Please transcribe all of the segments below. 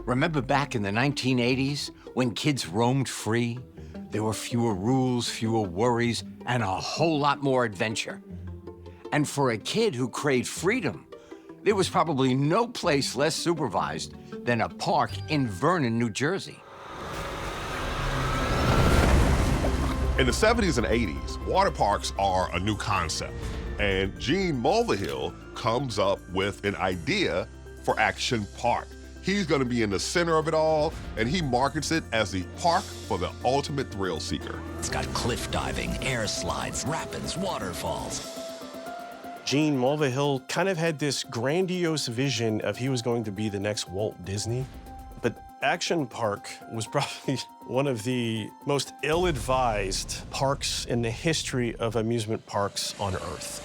Remember back in the 1980s when kids roamed free? There were fewer rules, fewer worries, and a whole lot more adventure. And for a kid who craved freedom, there was probably no place less supervised than a park in Vernon, New Jersey. In the 70s and 80s, water parks are a new concept. And Gene Mulvihill comes up with an idea for Action Park. He's gonna be in the center of it all, and he markets it as the park for the ultimate thrill seeker. It's got cliff diving, air slides, rapids, waterfalls. Gene Mulvihill kind of had this grandiose vision of he was going to be the next Walt Disney. But Action Park was probably one of the most ill-advised parks in the history of amusement parks on Earth.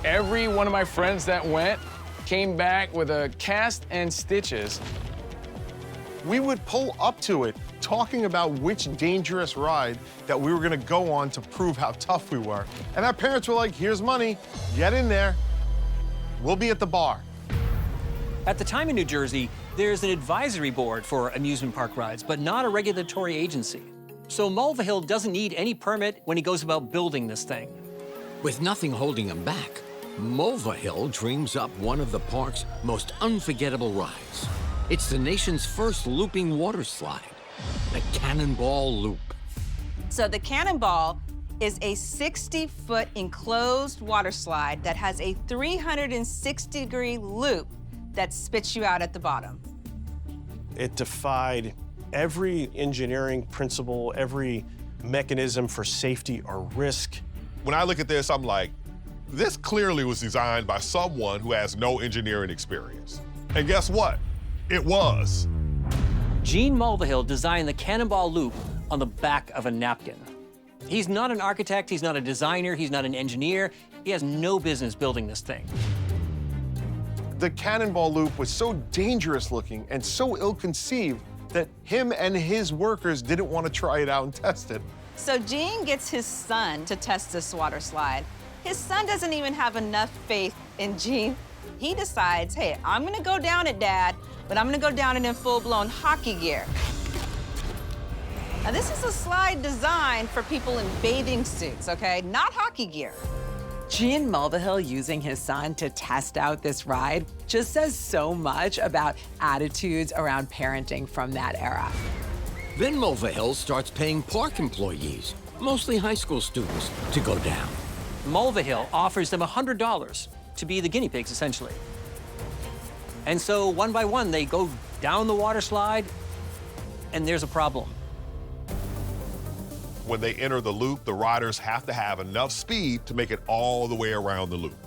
Every one of my friends that went came back with a cast and stitches. We would pull up to it talking about which dangerous ride that we were gonna go on to prove how tough we were. And our parents were like, here's money, get in there. We'll be at the bar. At the time in New Jersey, there's an advisory board for amusement park rides, but not a regulatory agency. So Mulvihill doesn't need any permit when he goes about building this thing. With nothing holding him back, Mulvihill dreams up one of the park's most unforgettable rides. It's the nation's first looping water slide, the Cannonball Loop. So the Cannonball is a 60-foot enclosed water slide that has a 360-degree loop that spits you out at the bottom. It defied every engineering principle, every mechanism for safety or risk. When I look at this, I'm like, this clearly was designed by someone who has no engineering experience. And guess what? It was. Gene Mulvihill designed the Cannonball Loop on the back of a napkin. He's not an architect, he's not a designer, he's not an engineer. He has no business building this thing. The Cannonball Loop was so dangerous looking and so ill-conceived that him and his workers didn't want to try it out and test it. So Gene gets his son to test this water slide. His son doesn't even have enough faith in Gene. He decides, hey, I'm gonna go down it, Dad, but I'm gonna go down it in full-blown hockey gear. Now, this is a slide designed for people in bathing suits, okay? Not hockey gear. Gene Mulvihill using his son to test out this ride just says so much about attitudes around parenting from that era. Then Mulvihill starts paying park employees, mostly high school students, to go down. Mulvihill offers them $100 to be the guinea pigs, essentially. And so one by one, they go down the water slide, and there's a problem. When they enter the loop, the riders have to have enough speed to make it all the way around the loop.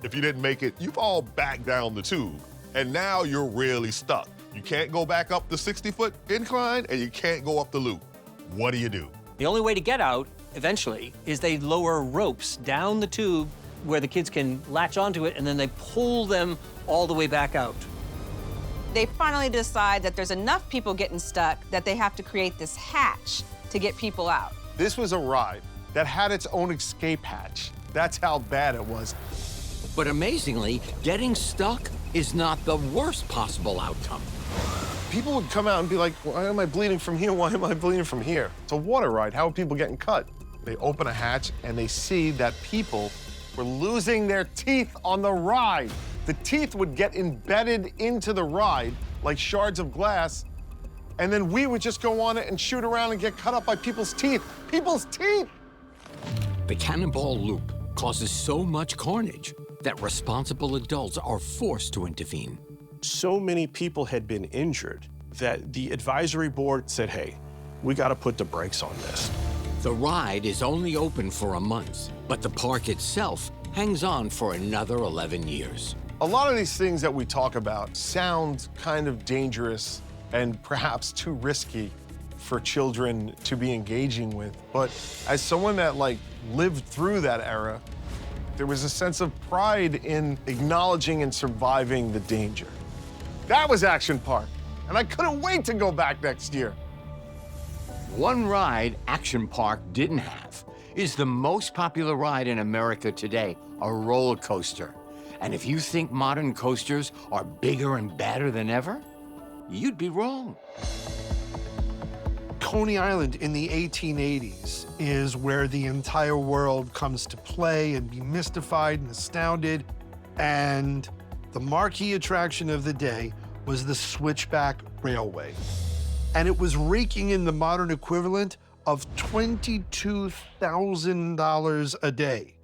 If you didn't make it, you fall back down the tube, and now you're really stuck. You can't go back up the 60-foot incline, and you can't go up the loop. What do? The only way to get out, eventually, is they lower ropes down the tube where the kids can latch onto it, and then they pull them all the way back out. They finally decide that there's enough people getting stuck that they have to create this hatch to get people out. This was a ride that had its own escape hatch. That's how bad it was. But amazingly, getting stuck is not the worst possible outcome. People would come out and be like, why am I bleeding from here? Why am I bleeding from here? It's a water ride. How are people getting cut? They open a hatch and they see that people were losing their teeth on the ride. The teeth would get embedded into the ride like shards of glass, and then we would just go on it and shoot around and get cut up by people's teeth. People's teeth! The Cannonball Loop causes so much carnage that responsible adults are forced to intervene. So many people had been injured that the advisory board said, hey, we gotta put the brakes on this. The ride is only open for a month, but the park itself hangs on for another 11 years. A lot of these things that we talk about sound kind of dangerous and perhaps too risky for children to be engaging with. But as someone that lived through that era, there was a sense of pride in acknowledging and surviving the danger. That was Action Park, and I couldn't wait to go back next year. One ride Action Park didn't have is the most popular ride in America today, a roller coaster. And if you think modern coasters are bigger and badder than ever, you'd be wrong. Coney Island in the 1880s is where the entire world comes to play and be mystified and astounded. And the marquee attraction of the day was the Switchback Railway. And it was raking in the modern equivalent of $22,000 a day.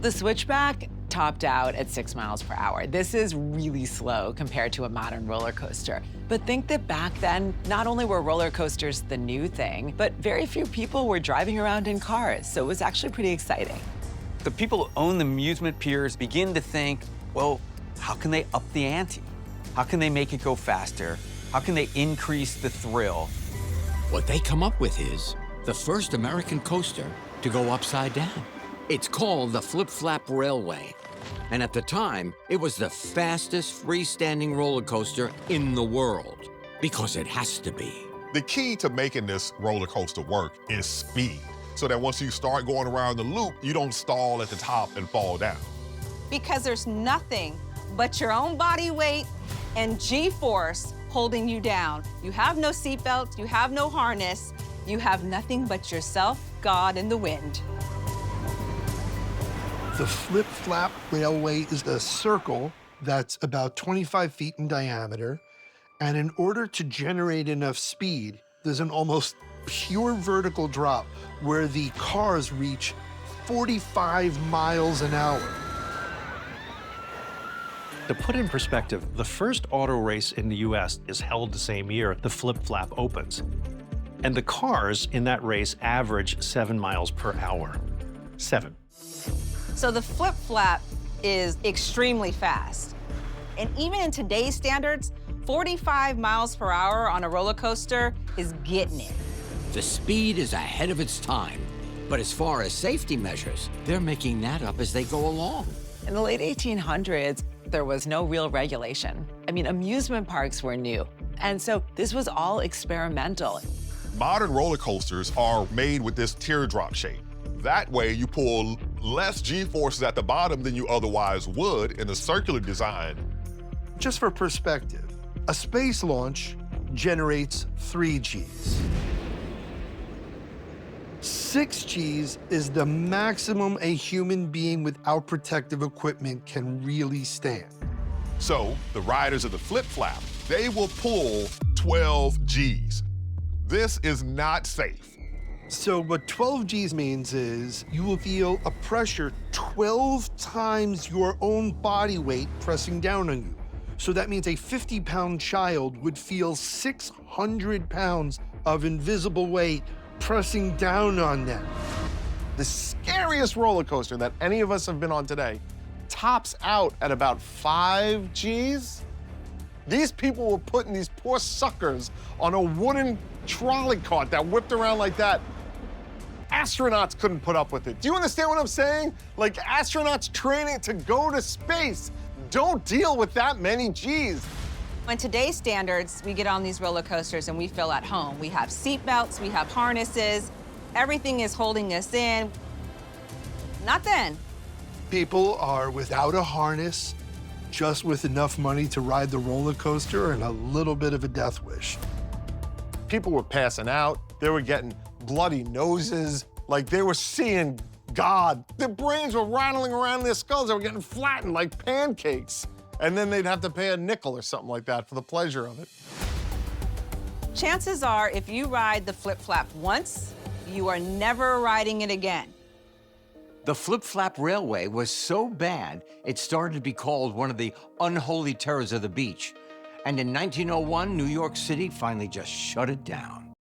The Switchback topped out at 6 miles per hour. This is really slow compared to a modern roller coaster. But think that back then, not only were roller coasters the new thing, but very few people were driving around in cars, so it was actually pretty exciting. The people who own the amusement piers begin to think, well, how can they up the ante? How can they make it go faster? How can they increase the thrill? What they come up with is the first American coaster to go upside down. It's called the Flip-Flap Railway. And at the time, it was the fastest freestanding roller coaster in the world, because it has to be. The key to making this roller coaster work is speed, so that once you start going around the loop, you don't stall at the top and fall down. Because there's nothing but your own body weight and G-force holding you down. You have no seatbelt, you have no harness, you have nothing but yourself, God, and the wind. The Flip-Flap Railway is a circle that's about 25 feet in diameter. And in order to generate enough speed, there's an almost pure vertical drop where the cars reach 45 miles an hour. To put in perspective, the first auto race in the US is held the same year the Flip-Flap opens. And the cars in that race average 7 miles per hour. 7. So the flip-flap is extremely fast. And even in today's standards, 45 miles per hour on a roller coaster is getting it. The speed is ahead of its time. But as far as safety measures, they're making that up as they go along. In the late 1800s, there was no real regulation. I mean, amusement parks were new. And so this was all experimental. Modern roller coasters are made with this teardrop shape. That way you pull less G-forces at the bottom than you otherwise would in the circular design. Just for perspective, a space launch generates 3 Gs. 6 Gs is the maximum a human being without protective equipment can really stand. So the riders of the flip-flap, they will pull 12 Gs. This is not safe. So what 12 Gs means is you will feel a pressure 12 times your own body weight pressing down on you. So that means a 50-pound child would feel 600 pounds of invisible weight pressing down on them. The scariest roller coaster that any of us have been on today tops out at about 5 Gs. These people were putting these poor suckers on a wooden trolley cart that whipped around like that. Astronauts couldn't put up with it. Do you understand what I'm saying? Like astronauts training to go to space don't deal with that many Gs. In today's standards, we get on these roller coasters and we feel at home. We have seat belts, we have harnesses, everything is holding us in. Not then. People are without a harness, just with enough money to ride the roller coaster and a little bit of a death wish. People were passing out. They were getting bloody noses, like they were seeing God. Their brains were rattling around their skulls. They were getting flattened like pancakes. And then they'd have to pay a nickel or something like that for the pleasure of it. Chances are, if you ride the flip-flap once, you are never riding it again. The Flip-Flap Railway was so bad, it started to be called one of the unholy terrors of the beach. And in 1901, New York City finally just shut it down.